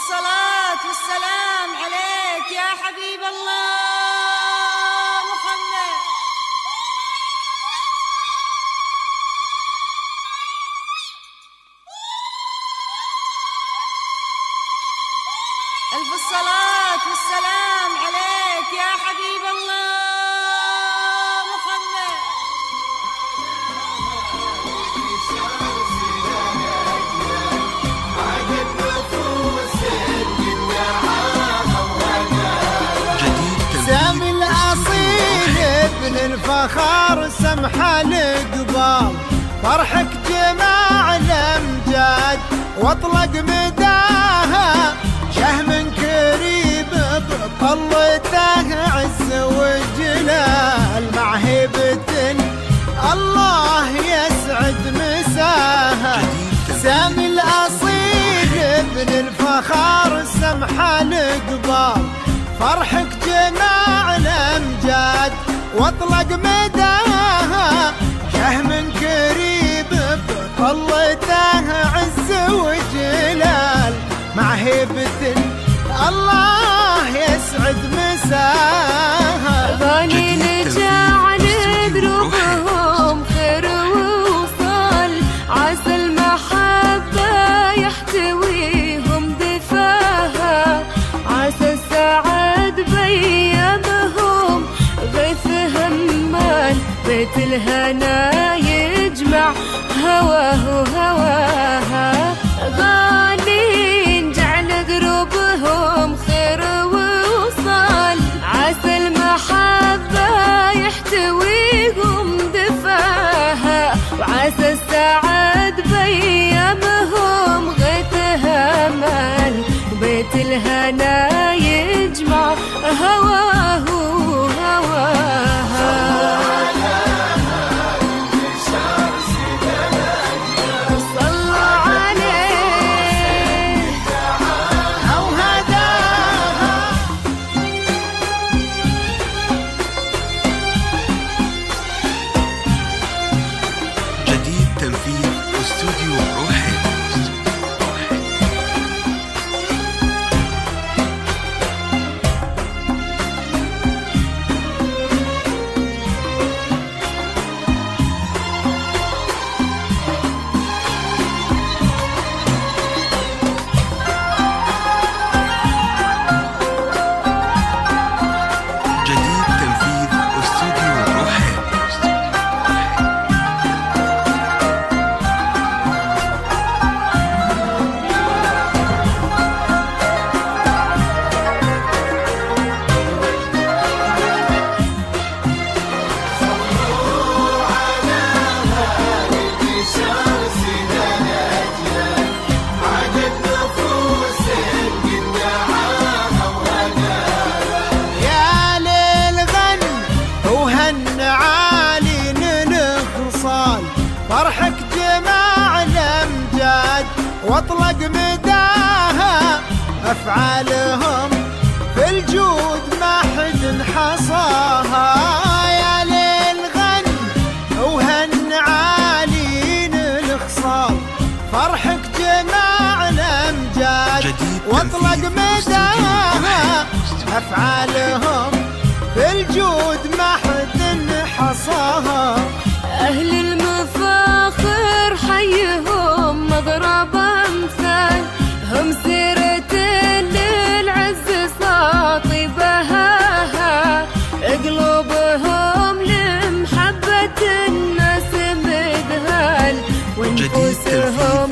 الصلاة والسلام عليك يا حبيب الله محمد. ألف الصلاة والسلام عليك يا حبيب الله محمد. سامي الأصيل ابن الفخر سمحة القبال، فرحك جماع الأمجاد واطلق مداها، شهم كريم بطلته عز وجلال، مع هبة الله يسعد مساها. سامي الأصيل ابن الفخر سمحة القبال، فرحك جماع الأمجاد واطلق مداها، شهم كريم بطلته عز وجلال، مع هبة الله يسعد مساها. أغاني نجعل دروبهم خير ووصال، عسى المحبة يحتويهم دفاها، عسى السعد بيامهم غيث همال، بيت الهنا يجمع هواه هواها. أغاني نجعل دروبهم خير ووصال، عسى المحبة يحتويهم دفاها، وعسى السعد بيامهم غيث همال، بيت الهنا يجمع هواه هواها. تنفيذ استوديو روحي. جديد تنفيذ استوديو روحي. فرحك جماع الأمجاد واطلق مداها، أفعالهم في الجود ما حد حصاها. يا ليل غن وهن عالين الخصال، فرحك جماع الأمجاد واطلق مداها، أفعالهم في الجود ما حد حصاها. أهل المفاخر حيهم مضرب أمثال، هم سيرة للعز ساطي بهاها، قلوبهم لمحبة الناس مذهال، ونفوسهم